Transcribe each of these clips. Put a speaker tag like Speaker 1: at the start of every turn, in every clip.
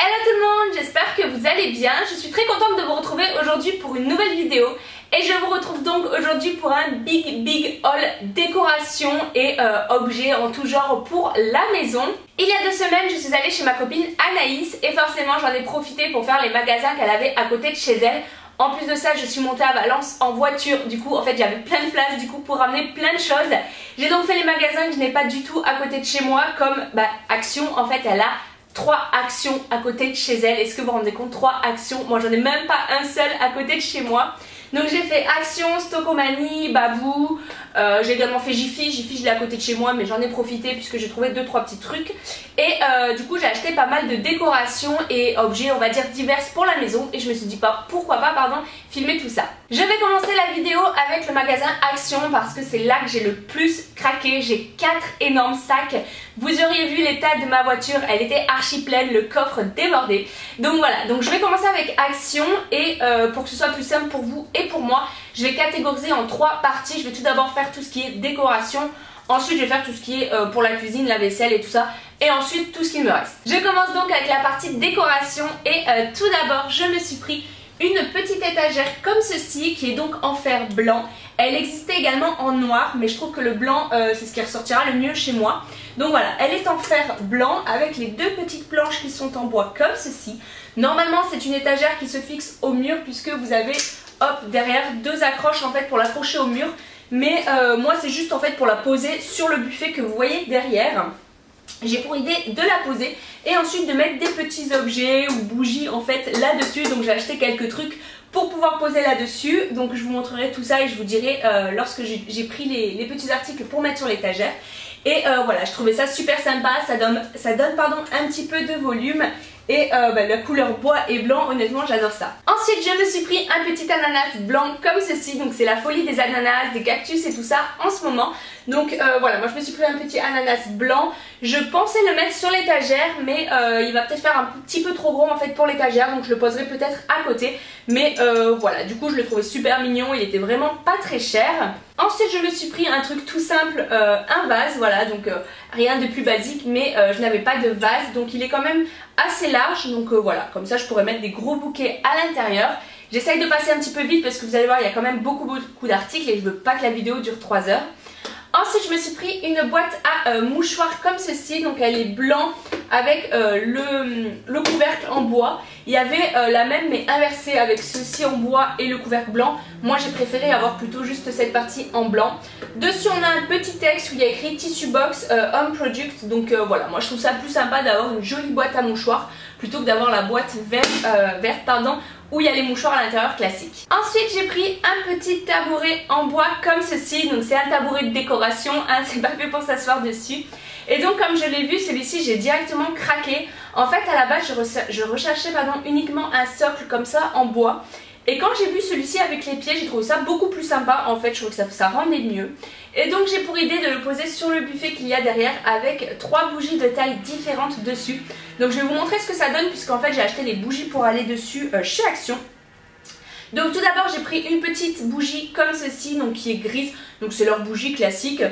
Speaker 1: Hello tout le monde, j'espère que vous allez bien. Je suis très contente de vous retrouver aujourd'hui pour une nouvelle vidéo. Et je vous retrouve donc aujourd'hui pour un big haul décoration et objets en tout genre pour la maison. Il y a 2 semaines, je suis allée chez ma copine Anaïs et forcément j'en ai profité pour faire les magasins qu'elle avait à côté de chez elle. En plus de ça, je suis montée à Valence en voiture, du coup en fait j'avais plein de place du coup pour ramener plein de choses. J'ai donc fait les magasins que je n'ai pas du tout à côté de chez moi, comme Action. En fait elle a 3 Actions à côté de chez elle. Est-ce que vous vous rendez compte, 3 Actions? Moi j'en ai même pas un seul à côté de chez moi. Donc j'ai fait Action, Stockomanie, Babou, j'ai également fait Jiffy. Jiffy je l'ai à côté de chez moi mais j'en ai profité puisque j'ai trouvé 2-3 petits trucs. Et du coup j'ai acheté pas mal de décorations et objets on va dire diverses pour la maison. Et je me suis dit pourquoi pas filmer tout ça. Je vais commencer la vidéo avec le magasin Action parce que c'est là que j'ai le plus craqué. J'ai 4 énormes sacs. Vous auriez vu l'état de ma voiture, elle était archi pleine, le coffre débordé. Donc voilà, donc je vais commencer avec Action et pour que ce soit plus simple pour vous et pour moi, je vais catégoriser en 3 parties. Je vais tout d'abord faire tout ce qui est décoration, ensuite je vais faire tout ce qui est pour la cuisine, la vaisselle et tout ça, et ensuite tout ce qu'il me reste. Je commence donc avec la partie décoration et tout d'abord je me suis pris une petite étagère comme ceci qui est donc en fer blanc. Elle existait également en noir mais je trouve que le blanc c'est ce qui ressortira le mieux chez moi. Donc voilà, elle est en fer blanc avec les 2 petites planches qui sont en bois comme ceci. Normalement c'est une étagère qui se fixe au mur puisque vous avez hop derrière 2 accroches en fait pour l'accrocher au mur. Mais moi c'est juste en fait pour la poser sur le buffet que vous voyez derrière. J'ai pour idée de la poser et ensuite de mettre des petits objets ou bougies en fait là-dessus. Donc j'ai acheté quelques trucs pour pouvoir poser là-dessus. Donc je vous montrerai tout ça et je vous dirai lorsque j'ai pris les petits articles pour mettre sur l'étagère. Et voilà, je trouvais ça super sympa, ça donne un petit peu de volume. Et la couleur bois et blanc, honnêtement j'adore ça. Ensuite je me suis pris un petit ananas blanc comme ceci. Donc c'est la folie des ananas, des cactus et tout ça en ce moment. Donc voilà, moi je me suis pris un petit ananas blanc. Je pensais le mettre sur l'étagère mais il va peut-être faire un petit peu trop gros en fait pour l'étagère. Donc je le poserai peut-être à côté. Mais voilà, du coup je le trouvais super mignon, il était vraiment pas très cher. Ensuite je me suis pris un truc tout simple, un vase, voilà, donc rien de plus basique, mais je n'avais pas de vase, donc il est quand même assez large, donc voilà, comme ça je pourrais mettre des gros bouquets à l'intérieur. J'essaye de passer un petit peu vite parce que vous allez voir il y a quand même beaucoup d'articles et je veux pas que la vidéo dure 3 heures. Ensuite je me suis pris une boîte à mouchoirs comme ceci, donc elle est blanc avec le couvercle en bois. Il y avait la même mais inversée avec ceci en bois et le couvercle blanc. Moi j'ai préféré avoir plutôt juste cette partie en blanc. Dessus on a un petit texte où il y a écrit Tissue Box Home Product. Donc voilà, moi je trouve ça plus sympa d'avoir une jolie boîte à mouchoirs plutôt que d'avoir la boîte verte où il y a les mouchoirs à l'intérieur classiques. Ensuite j'ai pris un petit tabouret en bois comme ceci. Donc c'est un tabouret de décoration, hein, c'est pas fait pour s'asseoir dessus. Et donc comme je l'ai vu, celui-ci j'ai directement craqué. En fait à la base je recherchais uniquement un socle comme ça en bois. Et quand j'ai vu celui-ci avec les pieds, j'ai trouvé ça beaucoup plus sympa. En fait je trouve que ça rendait mieux. Et donc j'ai pour idée de le poser sur le buffet qu'il y a derrière avec 3 bougies de taille différentes dessus. Donc je vais vous montrer ce que ça donne puisqu'en fait j'ai acheté les bougies pour aller dessus chez Action. Donc tout d'abord j'ai pris une petite bougie comme ceci, donc qui est grise. Donc c'est leur bougie classique.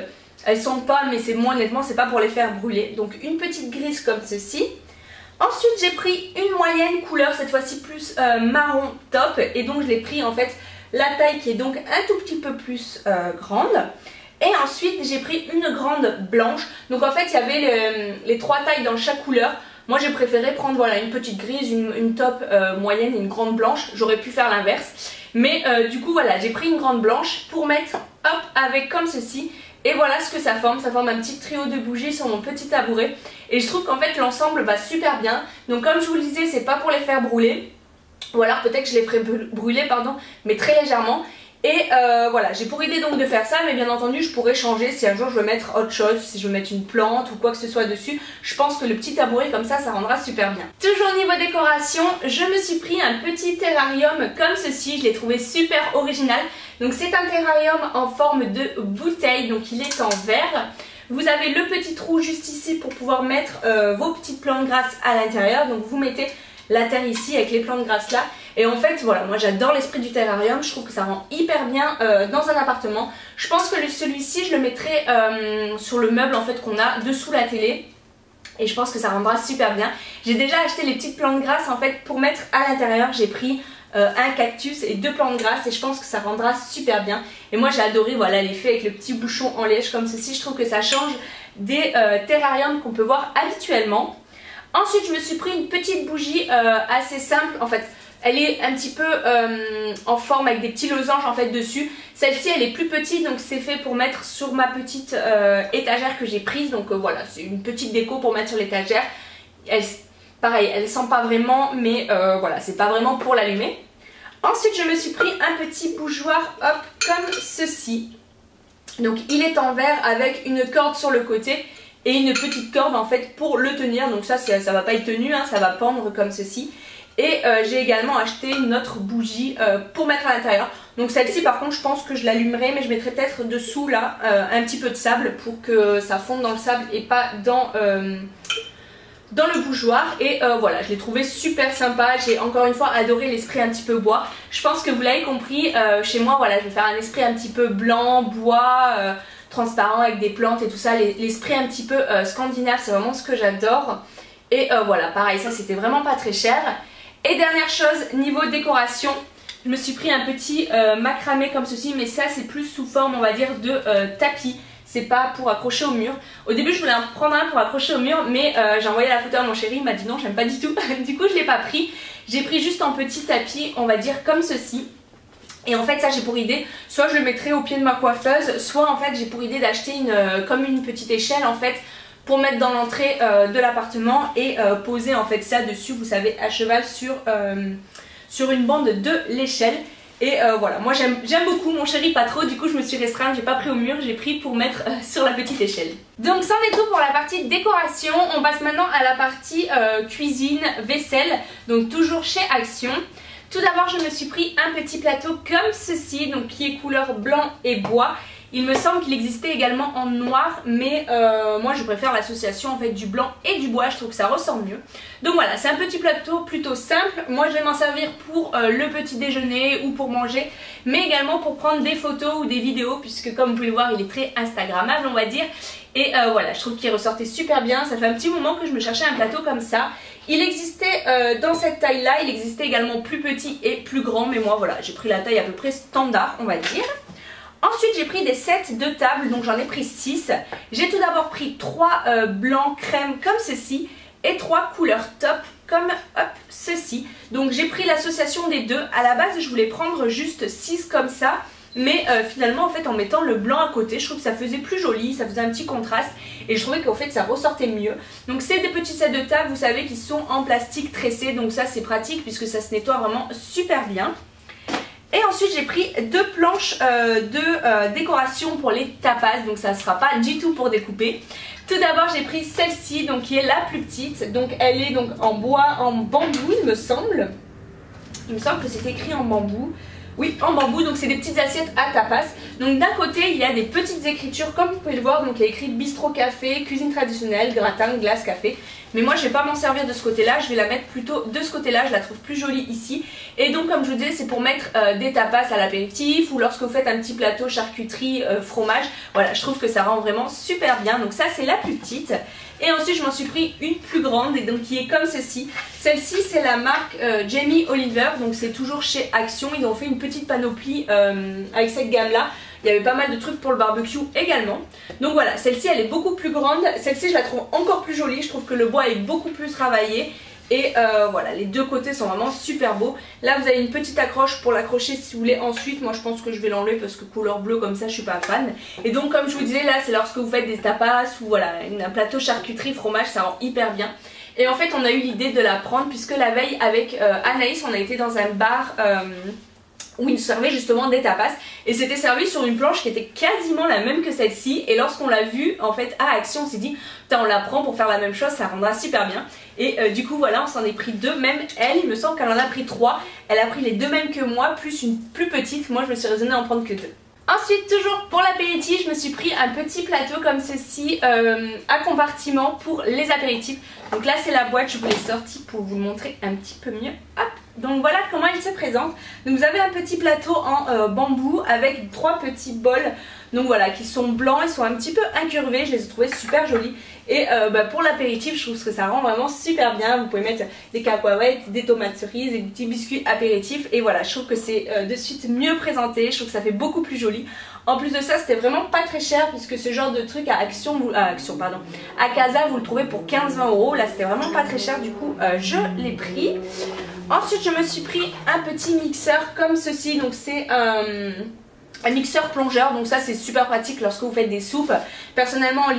Speaker 1: Elles sentent pas mais moi honnêtement c'est pas pour les faire brûler. Donc une petite grise comme ceci. Ensuite j'ai pris une moyenne couleur, cette fois-ci plus marron top. Et donc je l'ai pris en fait la taille qui est donc un tout petit peu plus grande. Et ensuite j'ai pris une grande blanche. Donc en fait il y avait les 3 tailles dans chaque couleur. Moi j'ai préféré prendre voilà, une petite grise, une top moyenne et une grande blanche. J'aurais pu faire l'inverse. Mais du coup voilà, j'ai pris une grande blanche pour mettre hop avec comme ceci. Et voilà ce que ça forme un petit trio de bougies sur mon petit tabouret. Et je trouve qu'en fait l'ensemble va super bien. Donc comme je vous le disais, c'est pas pour les faire brûler. Ou alors peut-être que je les ferai brûler, mais très légèrement. Et voilà, j'ai pour idée donc de faire ça, mais bien entendu je pourrais changer si un jour je veux mettre autre chose, si je veux mettre une plante ou quoi que ce soit dessus. Je pense que le petit tabouret comme ça rendra super bien. Toujours niveau décoration, je me suis pris un petit terrarium comme ceci, je l'ai trouvé super original. Donc c'est un terrarium en forme de bouteille, donc il est en verre. Vous avez le petit trou juste ici pour pouvoir mettre vos petites plantes grasses à l'intérieur. Donc vous mettez la terre ici avec les plantes grasses là. Et en fait voilà, moi j'adore l'esprit du terrarium, je trouve que ça rend hyper bien dans un appartement. Je pense que celui-ci je le mettrai sur le meuble en fait qu'on a dessous la télé. et je pense que ça rendra super bien. J'ai déjà acheté les petites plantes grasses en fait pour mettre à l'intérieur. J'ai pris un cactus et 2 plantes grasses et je pense que ça rendra super bien. Et moi j'ai adoré voilà l'effet avec le petit bouchon en liège comme ceci. Je trouve que ça change des terrariums qu'on peut voir habituellement. Ensuite je me suis pris une petite bougie assez simple en fait. Elle est un petit peu en forme avec des petits losanges en fait dessus. Celle-ci elle est plus petite donc c'est fait pour mettre sur ma petite étagère que j'ai prise. Donc voilà, c'est une petite déco pour mettre sur l'étagère. Pareil, elle sent pas vraiment mais voilà, c'est pas vraiment pour l'allumer. Ensuite je me suis pris un petit bougeoir hop comme ceci. Donc il est en verre avec une corde sur le côté et une petite corde en fait pour le tenir. Donc ça va pas être tenu, hein, ça va pendre comme ceci. Et j'ai également acheté une autre bougie pour mettre à l'intérieur. Donc celle-ci par contre je pense que je l'allumerai, mais je mettrai peut-être dessous là un petit peu de sable pour que ça fonde dans le sable et pas dans le bougeoir. Et voilà, je l'ai trouvé super sympa. J'ai encore une fois adoré l'esprit un petit peu bois. Je pense que vous l'avez compris, chez moi voilà, je vais faire un esprit un petit peu blanc, bois, transparent avec des plantes et tout ça. L'esprit un petit peu scandinave, c'est vraiment ce que j'adore. Et voilà, pareil, ça c'était vraiment pas très cher. Et dernière chose, niveau décoration, je me suis pris un petit macramé comme ceci, mais ça c'est plus sous forme on va dire de tapis. C'est pas pour accrocher au mur. Au début je voulais en prendre un pour accrocher au mur, mais j'ai envoyé la photo à mon chéri, il m'a dit non, j'aime pas du tout. Du coup je l'ai pas pris. J'ai pris juste en petit tapis, on va dire comme ceci. Et en fait ça j'ai pour idée, soit je le mettrai au pied de ma coiffeuse, soit en fait j'ai pour idée d'acheter comme une petite échelle en fait, pour mettre dans l'entrée de l'appartement et poser en fait ça dessus, vous savez, à cheval sur une bande de l'échelle. Et voilà, moi j'aime beaucoup, mon chéri pas trop, du coup je me suis restreinte, j'ai pas pris au mur, j'ai pris pour mettre sur la petite échelle. Donc c'en est tout pour la partie décoration. On passe maintenant à la partie cuisine, vaisselle, donc toujours chez Action. Tout d'abord je me suis pris un petit plateau comme ceci, donc qui est couleur blanc et bois. Il me semble qu'il existait également en noir, mais moi je préfère l'association en fait du blanc et du bois, je trouve que ça ressemble mieux. Donc voilà, c'est un petit plateau plutôt simple. Moi je vais m'en servir pour le petit déjeuner ou pour manger, mais également pour prendre des photos ou des vidéos, puisque comme vous pouvez le voir il est très instagrammable on va dire. Et voilà, je trouve qu'il ressortait super bien. Ça fait un petit moment que je me cherchais un plateau comme ça. Il existait dans cette taille là, il existait également plus petit et plus grand, mais moi voilà, j'ai pris la taille à peu près standard on va dire. Ensuite j'ai pris des sets de table, donc j'en ai pris 6. J'ai tout d'abord pris 3 blancs crème comme ceci et 3 couleurs top comme hop ceci. Donc j'ai pris l'association des deux. À la base je voulais prendre juste 6 comme ça, mais finalement en fait en mettant le blanc à côté je trouve que ça faisait plus joli, ça faisait un petit contraste et je trouvais qu'en fait ça ressortait mieux. Donc c'est des petits sets de table vous savez qui sont en plastique tressé, donc ça c'est pratique puisque ça se nettoie vraiment super bien. Et ensuite j'ai pris 2 planches de décoration pour les tapas, donc ça ne sera pas du tout pour découper. Tout d'abord j'ai pris celle-ci, donc qui est la plus petite, donc elle est donc en bois, en bambou il me semble. Il me semble que c'est écrit en bambou. Oui, en bambou, donc c'est des petites assiettes à tapas. Donc d'un côté il y a des petites écritures comme vous pouvez le voir, donc il y a écrit bistrot café, cuisine traditionnelle, gratin, glace, café. Mais moi je vais pas m'en servir de ce côté là, je vais la mettre plutôt de ce côté là, je la trouve plus jolie ici. Et donc comme je vous disais c'est pour mettre des tapas à l'apéritif ou lorsque vous faites un petit plateau charcuterie, fromage. Voilà, je trouve que ça rend vraiment super bien, donc ça c'est la plus petite. Et ensuite je m'en suis pris une plus grande et donc qui est comme ceci. Celle-ci c'est la marque Jamie Oliver, donc c'est toujours chez Action. Ils ont fait une petite panoplie avec cette gamme là. Il y avait pas mal de trucs pour le barbecue également. Donc voilà, celle-ci elle est beaucoup plus grande. Celle-ci je la trouve encore plus jolie. Je trouve que le bois est beaucoup plus travaillé. Et voilà, les deux côtés sont vraiment super beaux. Là vous avez une petite accroche pour l'accrocher si vous voulez ensuite. Moi je pense que je vais l'enlever parce que couleur bleue comme ça je suis pas fan. Et donc comme je vous disais là c'est lorsque vous faites des tapas ou voilà un plateau charcuterie fromage, ça rend hyper bien. Et en fait on a eu l'idée de la prendre puisque la veille avec Anaïs on a été dans un bar où ils servaient justement des tapas et c'était servi sur une planche qui était quasiment la même que celle-ci. Et lorsqu'on l'a vue en fait à Action on s'est dit putain on la prend pour faire la même chose, ça rendra super bien. Et du coup voilà on s'en est pris 2, même elle il me semble qu'elle en a pris 3. Elle a pris les 2 mêmes que moi plus une plus petite, moi je me suis raisonnée à en prendre que 2. Ensuite toujours pour l'apéritif je me suis pris un petit plateau comme ceci à compartiment pour les apéritifs. Donc là c'est la boîte, je vous l'ai sortie pour vous le montrer un petit peu mieux. Hop. Donc voilà comment il se présente. Donc vous avez un petit plateau en bambou avec 3 petits bols. donc voilà, qui sont blancs, ils sont un petit peu incurvés, je les ai trouvés super jolis. Et pour l'apéritif, je trouve que ça rend vraiment super bien. Vous pouvez mettre des cacahuètes, des tomates cerises et des petits biscuits apéritifs. Et voilà, je trouve que c'est de suite mieux présenté, je trouve que ça fait beaucoup plus joli. En plus de ça, c'était vraiment pas très cher puisque ce genre de truc à à Casa, vous le trouvez pour 15-20 €. Là, c'était vraiment pas très cher, du coup, je l'ai pris. Ensuite, je me suis pris un petit mixeur comme ceci. Donc, c'est un mixeur plongeur, donc ça c'est super pratique lorsque vous faites des soupes. Personnellement en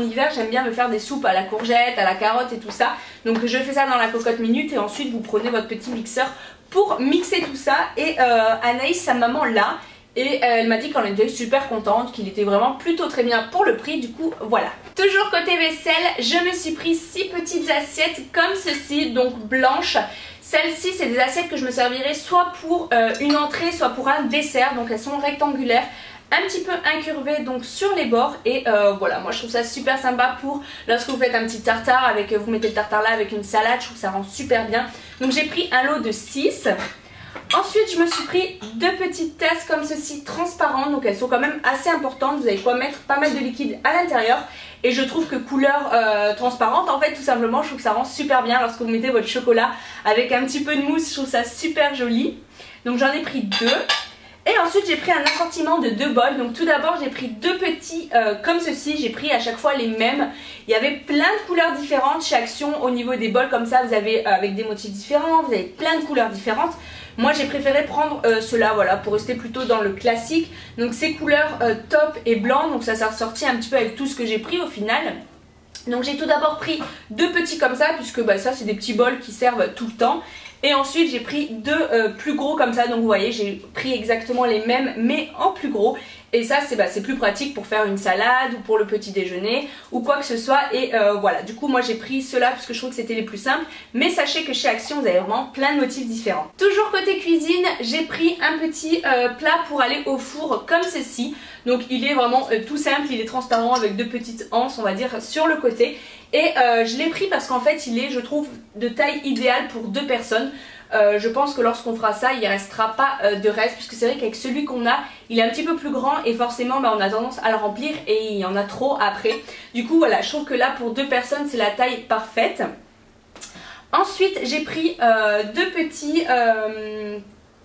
Speaker 1: hiver j'aime bien me faire des soupes à la courgette, à la carotte et tout ça. Donc je fais ça dans la cocotte minute et ensuite vous prenez votre petit mixeur pour mixer tout ça. Et Anaïs, sa maman l'a, et elle m'a dit qu'elle était super contente, qu'il était vraiment plutôt très bien pour le prix, du coup voilà. Toujours côté vaisselle, je me suis pris 6 petites assiettes comme ceci, donc blanches. Celles-ci, c'est des assiettes que je me servirai soit pour une entrée, soit pour un dessert. Donc elles sont rectangulaires, un petit peu incurvées donc sur les bords. Et voilà, moi je trouve ça super sympa pour lorsque vous faites un petit tartare, avec, vous mettez le tartare là avec une salade, je trouve que ça rend super bien. Donc j'ai pris un lot de 6. Ensuite, je me suis pris 2 petites tasses comme ceci, transparentes. Donc elles sont quand même assez importantes, vous avez quoi mettre pas mal de liquide à l'intérieur. Et je trouve que couleur transparente, en fait, tout simplement, je trouve que ça rend super bien lorsque vous mettez votre chocolat avec un petit peu de mousse. Je trouve ça super joli. Donc j'en ai pris 2. Et ensuite, j'ai pris un assortiment de 2 bols. Donc tout d'abord, j'ai pris 2 petits comme ceci. J'ai pris à chaque fois les mêmes. Il y avait plein de couleurs différentes chez Action au niveau des bols. Comme ça, vous avez avec des motifs différents, vous avez plein de couleurs différentes. Moi j'ai préféré prendre ceux-là, voilà, pour rester plutôt dans le classique. Donc ces couleurs taupe et blanc, donc ça s'est ressorti un petit peu avec tout ce que j'ai pris au final. Donc j'ai tout d'abord pris 2 petits comme ça, puisque ça c'est des petits bols qui servent tout le temps. Et ensuite j'ai pris 2 plus gros comme ça, donc vous voyez j'ai pris exactement les mêmes mais en plus gros. Et ça c'est plus pratique pour faire une salade ou pour le petit déjeuner ou quoi que ce soit. Et voilà, du coup moi j'ai pris ceux-là parce que je trouve que c'était les plus simples. Mais sachez que chez Action vous avez vraiment plein de motifs différents. Toujours côté cuisine, j'ai pris un petit plat pour aller au four comme ceci. Donc il est vraiment tout simple, il est transparent avec 2 petites anses on va dire sur le côté. Et je l'ai pris parce qu'en fait il est, je trouve, de taille idéale pour 2 personnes. Je pense que lorsqu'on fera ça, il ne restera pas de reste, puisque c'est vrai qu'avec celui qu'on a, il est un petit peu plus grand et forcément on a tendance à le remplir et il y en a trop après. Du coup voilà, je trouve que là pour 2 personnes c'est la taille parfaite. Ensuite j'ai pris 2 petits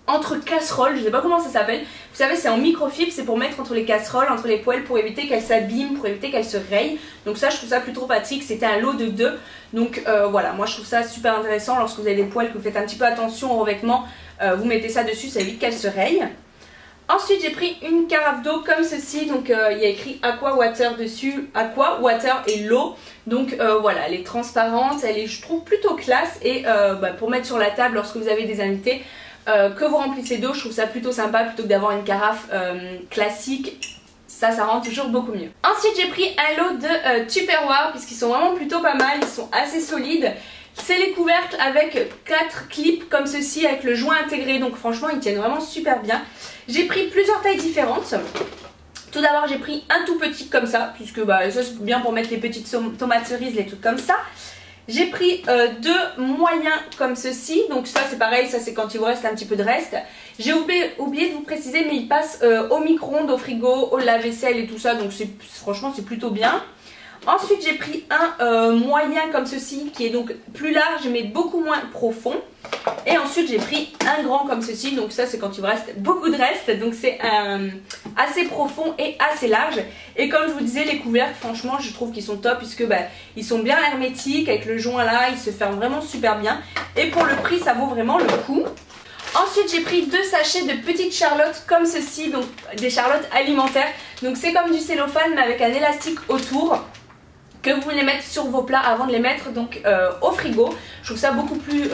Speaker 1: entre casseroles, je sais pas comment ça s'appelle. Vous savez, c'est en microfibre, c'est pour mettre entre les casseroles, entre les poêles, pour éviter qu'elles s'abîment, pour éviter qu'elles se rayent. Donc ça je trouve ça plutôt pratique, c'était un lot de 2. Donc voilà, moi je trouve ça super intéressant lorsque vous avez des poêles, que vous faites un petit peu attention aux revêtements, vous mettez ça dessus, ça évite qu'elles se rayent. Ensuite j'ai pris une carafe d'eau comme ceci, donc il y a écrit Aqua Water dessus, Aqua Water et l'eau. Donc voilà, elle est transparente, elle est je trouve plutôt classe et pour mettre sur la table lorsque vous avez des invités, que vous remplissez d'eau, je trouve ça plutôt sympa plutôt que d'avoir une carafe classique. Ça rend toujours beaucoup mieux. Ensuite j'ai pris un lot de Tupperware puisqu'ils sont vraiment plutôt pas mal, ils sont assez solides. C'est les couvercles avec 4 clips comme ceci avec le joint intégré, donc franchement ils tiennent vraiment super bien. J'ai pris plusieurs tailles différentes. Tout d'abord j'ai pris un tout petit comme ça, puisque ça c'est bien pour mettre les petites tomates cerises, les trucs comme ça. J'ai pris 2 moyens comme ceci, donc ça c'est pareil, ça c'est quand il vous reste un petit peu de reste. J'ai oublié de vous préciser, mais il passe au micro-ondes, au frigo, au lave-vaisselle et tout ça, donc franchement c'est plutôt bien. Ensuite j'ai pris un moyen comme ceci, qui est donc plus large mais beaucoup moins profond. Et ensuite j'ai pris un grand comme ceci, donc ça c'est quand il vous reste beaucoup de reste, donc c'est assez profond et assez large. Et comme je vous disais, les couvercles franchement je trouve qu'ils sont top, puisque ils sont bien hermétiques, avec le joint là, ils se ferment vraiment super bien. Et pour le prix ça vaut vraiment le coup. Ensuite j'ai pris 2 sachets de petites charlottes comme ceci, donc des charlottes alimentaires. Donc c'est comme du cellophane mais avec un élastique autour, que vous voulez mettre sur vos plats avant de les mettre donc au frigo. Je trouve ça beaucoup plus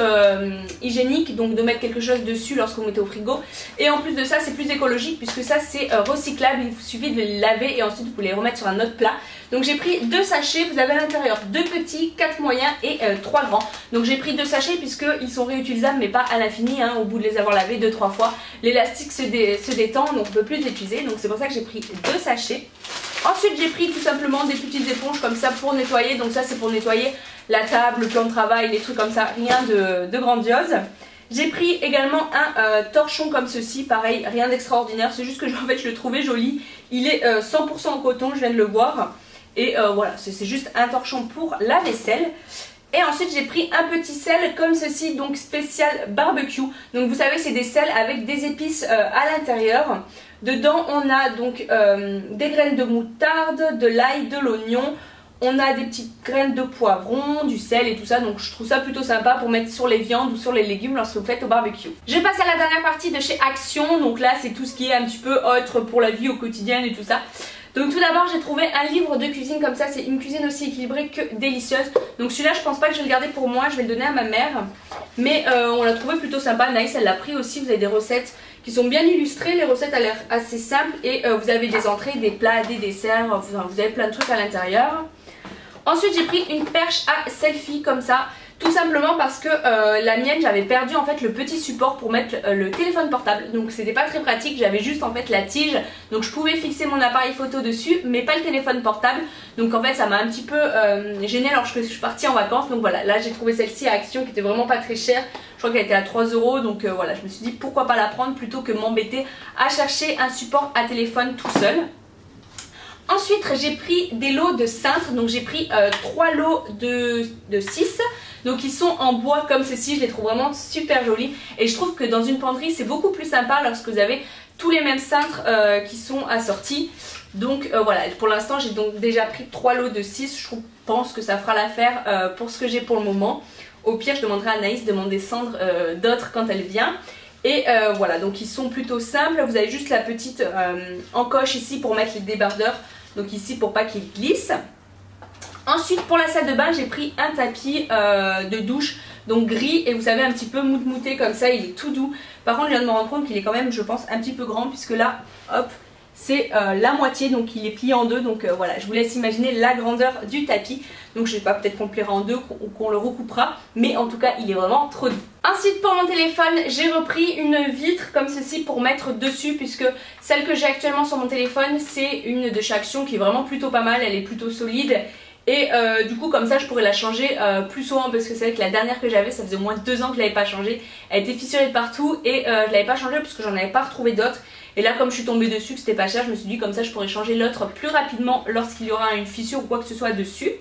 Speaker 1: hygiénique, donc de mettre quelque chose dessus lorsque vous mettez au frigo. Et en plus de ça c'est plus écologique, puisque ça c'est recyclable, il suffit de les laver et ensuite vous les remettre sur un autre plat. Donc j'ai pris 2 sachets, vous avez à l'intérieur 2 petits, 4 moyens et 3 grands. Donc j'ai pris 2 sachets puisqu'ils sont réutilisables mais pas à l'infini, au bout de les avoir lavés 2-3 fois. L'élastique se détend, donc on ne peut plus les utiliser, donc c'est pour ça que j'ai pris 2 sachets. Ensuite j'ai pris tout simplement des petites éponges comme ça pour nettoyer, donc ça c'est pour nettoyer la table, le plan de travail, les trucs comme ça, rien de grandiose. J'ai pris également un torchon comme ceci, pareil, rien d'extraordinaire, c'est juste que en fait je le trouvais joli. Il est 100% en coton, je viens de le voir. Et voilà, c'est juste un torchon pour la vaisselle. Et ensuite j'ai pris un petit sel comme ceci, donc spécial barbecue. Donc vous savez c'est des sels avec des épices à l'intérieur. Dedans on a donc des graines de moutarde, de l'ail, de l'oignon. On a des petites graines de poivron, du sel et tout ça. Donc je trouve ça plutôt sympa pour mettre sur les viandes ou sur les légumes lorsque vous faites au barbecue. Je passe à la dernière partie de chez Action. Donc là c'est tout ce qui est un petit peu autre pour la vie au quotidien et tout ça. Donc tout d'abord j'ai trouvé un livre de cuisine comme ça, c'est une cuisine aussi équilibrée que délicieuse. Donc celui-là je pense pas que je vais le garder pour moi, je vais le donner à ma mère. Mais on l'a trouvé plutôt sympa, Naïs elle l'a pris aussi, vous avez des recettes qui sont bien illustrées, les recettes ont l'air assez simples. Et vous avez des entrées, des plats, des desserts, vous avez plein de trucs à l'intérieur. Ensuite j'ai pris une perche à selfie comme ça. Tout simplement parce que la mienne j'avais perdu en fait le petit support pour mettre le téléphone portable. Donc c'était pas très pratique, j'avais juste en fait la tige. Donc je pouvais fixer mon appareil photo dessus mais pas le téléphone portable. Donc en fait ça m'a un petit peu gênée lorsque je suis partie en vacances. Donc voilà, là j'ai trouvé celle-ci à Action qui était vraiment pas très chère. Je crois qu'elle était à 3 €. Donc voilà, je me suis dit pourquoi pas la prendre plutôt que m'embêter à chercher un support à téléphone tout seul. Ensuite j'ai pris des lots de cintres, donc j'ai pris 3 lots de 6. Donc ils sont en bois comme ceci, je les trouve vraiment super jolis. Et je trouve que dans une penderie c'est beaucoup plus sympa lorsque vous avez tous les mêmes cintres qui sont assortis. Donc voilà, pour l'instant j'ai donc déjà pris 3 lots de 6, je pense que ça fera l'affaire pour ce que j'ai pour le moment. Au pire je demanderai à Anaïs de m'en descendre d'autres quand elle vient. Et voilà, donc ils sont plutôt simples, vous avez juste la petite encoche ici pour mettre les débardeurs. Donc ici pour pas qu'ils glissent. Ensuite pour la salle de bain j'ai pris un tapis de douche donc gris et vous savez un petit peu mouté comme ça, il est tout doux. Par contre je viens de me rendre compte qu'il est quand même je pense un petit peu grand puisque là hop c'est la moitié donc il est plié en deux. Donc voilà, je vous laisse imaginer la grandeur du tapis. Donc je sais pas, peut-être qu'on le pliera en deux ou qu'on le recoupera, mais en tout cas il est vraiment trop doux. Ensuite pour mon téléphone j'ai repris une vitre comme ceci pour mettre dessus, puisque celle que j'ai actuellement sur mon téléphone c'est une de chez Action qui est vraiment plutôt pas mal, elle est plutôt solide. Et du coup comme ça je pourrais la changer plus souvent, parce que c'est vrai que la dernière que j'avais ça faisait au moins 2 ans que je l'avais pas changée. Elle était fissurée de partout et je l'avais pas changée parce que j'en avais pas retrouvé d'autres. Et là comme je suis tombée dessus que c'était pas cher, je me suis dit comme ça je pourrais changer l'autre plus rapidement lorsqu'il y aura une fissure ou quoi que ce soit dessus.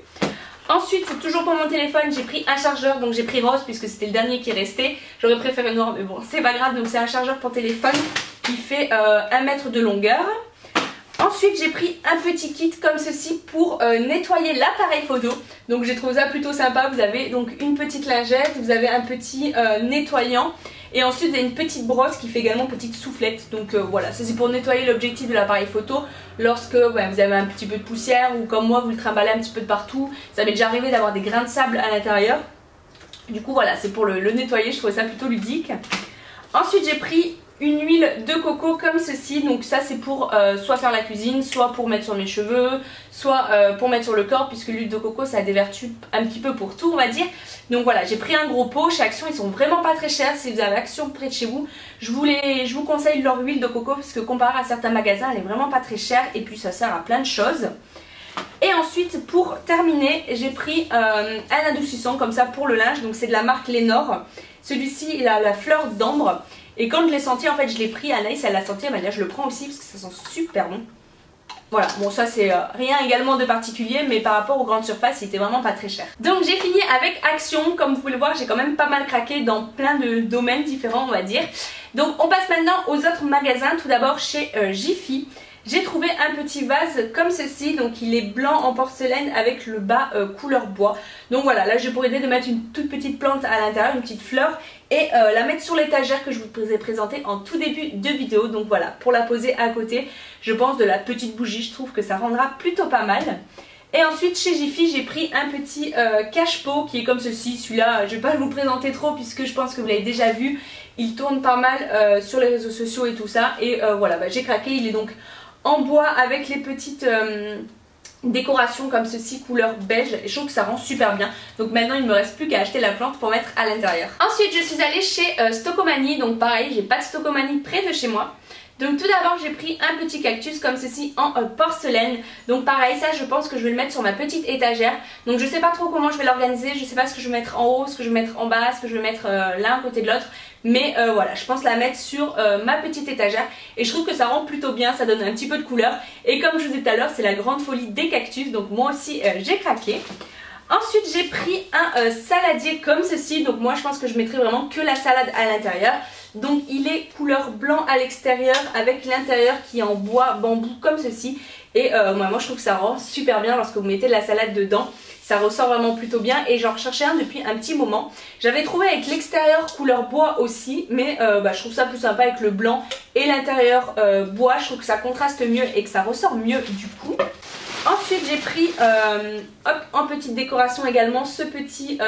Speaker 1: Ensuite toujours pour mon téléphone j'ai pris un chargeur, donc j'ai pris rose puisque c'était le dernier qui restait. J'aurais préféré noir mais bon c'est pas grave. Donc c'est un chargeur pour téléphone qui fait 1 mètre de longueur. Ensuite j'ai pris un petit kit comme ceci pour nettoyer l'appareil photo. Donc j'ai trouvé ça plutôt sympa. Vous avez donc une petite lingette, vous avez un petit nettoyant. Et ensuite vous avez une petite brosse qui fait également petite soufflette. Donc voilà, ça c'est pour nettoyer l'objectif de l'appareil photo lorsque vous avez un petit peu de poussière ou comme moi vous le trimballez un petit peu de partout. Ça m'est déjà arrivé d'avoir des grains de sable à l'intérieur. Du coup voilà, c'est pour le nettoyer, je trouvais ça plutôt ludique. Ensuite j'ai pris une huile de coco comme ceci. Donc ça c'est pour soit faire la cuisine, soit pour mettre sur mes cheveux, soit pour mettre sur le corps, puisque l'huile de coco ça a des vertus un petit peu pour tout on va dire. Donc voilà, j'ai pris un gros pot. Chez Action ils sont vraiment pas très chers. Si vous avez Action près de chez vous, je vous conseille leur huile de coco, parce que comparé à certains magasins elle est vraiment pas très chère. Et puis ça sert à plein de choses. Et ensuite pour terminer j'ai pris un adoucissant comme ça pour le linge. Donc c'est de la marque Lénore. Celui-ci il a la fleur d'ambre. Et quand je l'ai senti, en fait je l'ai pris, Anaïs elle l'a senti, elle m'a dit je le prends aussi parce que ça sent super bon. Voilà, bon ça c'est rien également de particulier, mais par rapport aux grandes surfaces il était vraiment pas très cher. Donc j'ai fini avec Action, comme vous pouvez le voir j'ai quand même pas mal craqué dans plein de domaines différents on va dire. Donc on passe maintenant aux autres magasins. Tout d'abord chez Jiffy. J'ai trouvé un petit vase comme ceci, donc il est blanc en porcelaine avec le bas couleur bois. Donc voilà, là j'ai pour aider de mettre une toute petite plante à l'intérieur, une petite fleur, et la mettre sur l'étagère que je vous ai présentée en tout début de vidéo. Donc voilà, pour la poser à côté, je pense de la petite bougie, je trouve que ça rendra plutôt pas mal. Et ensuite chez Jiffy j'ai pris un petit cache-pot qui est comme ceci. Celui-là je vais pas vous le présenter trop puisque je pense que vous l'avez déjà vu. Il tourne pas mal sur les réseaux sociaux et tout ça. Et voilà, j'ai craqué, il est donc en bois avec les petites décorations comme ceci couleur beige, et je trouve que ça rend super bien. Donc maintenant il ne me reste plus qu'à acheter la plante pour mettre à l'intérieur. Ensuite je suis allée chez Stockomanie. Donc pareil, j'ai pas de Stockomanie près de chez moi. Donc tout d'abord j'ai pris un petit cactus comme ceci en porcelaine. Donc pareil, ça je pense que je vais le mettre sur ma petite étagère. Donc je sais pas trop comment je vais l'organiser, je sais pas ce que je vais mettre en haut, ce que je vais mettre en bas, ce que je vais mettre l'un à côté de l'autre. mais voilà, je pense la mettre sur ma petite étagère et je trouve que ça rend plutôt bien, ça donne un petit peu de couleur. Et comme je vous disais tout à l'heure, c'est la grande folie des cactus, donc moi aussi j'ai craqué. Ensuite j'ai pris un saladier comme ceci, donc moi je pense que je mettrai vraiment que la salade à l'intérieur. Donc il est couleur blanc à l'extérieur avec l'intérieur qui est en bois bambou comme ceci. Et moi je trouve que ça rend super bien lorsque vous mettez de la salade dedans. Ça ressort vraiment plutôt bien et j'en recherchais un depuis un petit moment. J'avais trouvé avec l'extérieur couleur bois aussi, mais je trouve ça plus sympa avec le blanc et l'intérieur bois. Je trouve que ça contraste mieux et que ça ressort mieux du coup. Ensuite j'ai pris en petite décoration également cette petite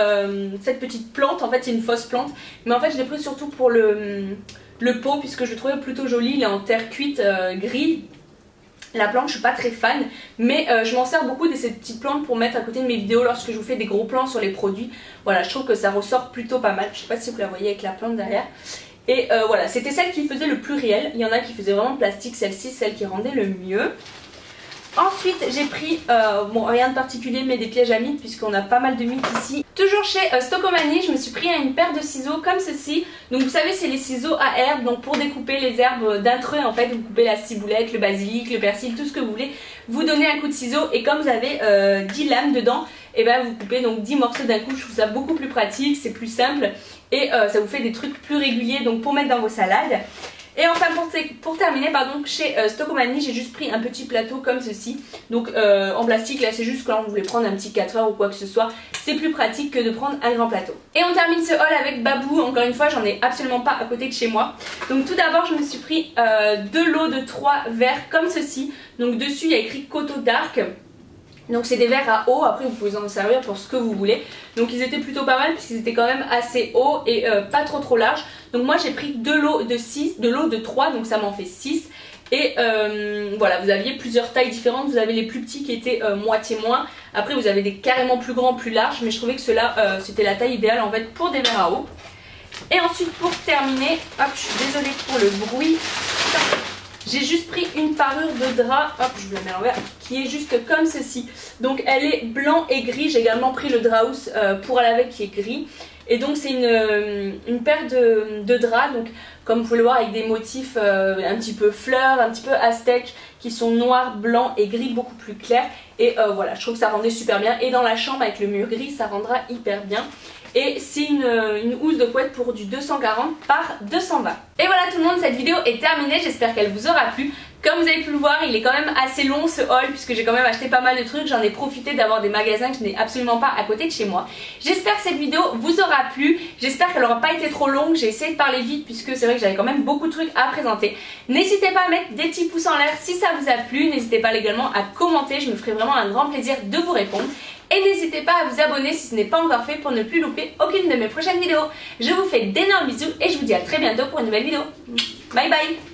Speaker 1: plante. En fait c'est une fausse plante, mais en fait je l'ai pris surtout pour le pot puisque je le trouvais plutôt joli. Il est en terre cuite gris. La plante je suis pas très fan, mais je m'en sers beaucoup de ces petites plantes pour mettre à côté de mes vidéos lorsque je vous fais des gros plans sur les produits. Voilà, je trouve que ça ressort plutôt pas mal. Je sais pas si vous la voyez avec la plante derrière. Et voilà, c'était celle qui faisait le plus réel. Il y en a qui faisaient vraiment plastique, celle-ci celle qui rendait le mieux. Ensuite j'ai pris, bon rien de particulier mais des pièges à mythes puisqu'on a pas mal de mythes ici. Toujours chez Stockomanie, je me suis pris une paire de ciseaux comme ceci. Donc vous savez c'est les ciseaux à herbes, donc pour découper les herbes d'un trait en fait. Vous coupez la ciboulette, le basilic, le persil, tout ce que vous voulez. Vous donnez un coup de ciseau et comme vous avez 10 lames dedans, et ben vous coupez donc 10 morceaux d'un coup. Je trouve ça beaucoup plus pratique, c'est plus simple et ça vous fait des trucs plus réguliers donc pour mettre dans vos salades. Et enfin pour terminer chez Stockomanie j'ai juste pris un petit plateau comme ceci. Donc en plastique là c'est juste quand vous voulez prendre un petit 4 heures ou quoi que ce soit. C'est plus pratique que de prendre un grand plateau. Et on termine ce haul avec Babou. Encore une fois j'en ai absolument pas à côté de chez moi. Donc tout d'abord je me suis pris 2 lots de 3 verres comme ceci. Donc dessus il y a écrit Coteau Dark. Donc c'est des verres à eau, après vous pouvez en servir pour ce que vous voulez. Donc ils étaient plutôt pas mal puisqu'ils étaient quand même assez hauts et pas trop larges. Donc moi j'ai pris 2 lots de 6, 2 lots de 3, donc ça m'en fait 6. Et voilà, vous aviez plusieurs tailles différentes. Vous avez les plus petits qui étaient moitié moins. Après vous avez des carrément plus grands, plus larges. Mais je trouvais que ceux-là c'était la taille idéale en fait pour des verres à eau. Et ensuite pour terminer, hop je suis désolée pour le bruit. J'ai juste pris une parure de drap, hop je vous la mets à l'envers, qui est juste comme ceci. Donc elle est blanc et gris, j'ai également pris le Draus pour laver qui est gris. Et donc c'est une paire de draps, donc comme vous pouvez le voir avec des motifs un petit peu fleurs, un petit peu aztèques, qui sont noirs, blancs et gris beaucoup plus clairs. Et voilà, je trouve que ça rendait super bien. Et dans la chambre avec le mur gris, ça rendra hyper bien. Et c'est une housse de couette pour du 240 par 220. Et voilà tout le monde, cette vidéo est terminée, j'espère qu'elle vous aura plu. Comme vous avez pu le voir, il est quand même assez long ce haul puisque j'ai quand même acheté pas mal de trucs. J'en ai profité d'avoir des magasins que je n'ai absolument pas à côté de chez moi. J'espère que cette vidéo vous aura plu. J'espère qu'elle n'aura pas été trop longue. J'ai essayé de parler vite puisque c'est vrai que j'avais quand même beaucoup de trucs à présenter. N'hésitez pas à mettre des petits pouces en l'air si ça vous a plu. N'hésitez pas également à commenter. Je me ferai vraiment un grand plaisir de vous répondre. Et n'hésitez pas à vous abonner si ce n'est pas encore fait pour ne plus louper aucune de mes prochaines vidéos. Je vous fais d'énormes bisous et je vous dis à très bientôt pour une nouvelle vidéo. Bye bye!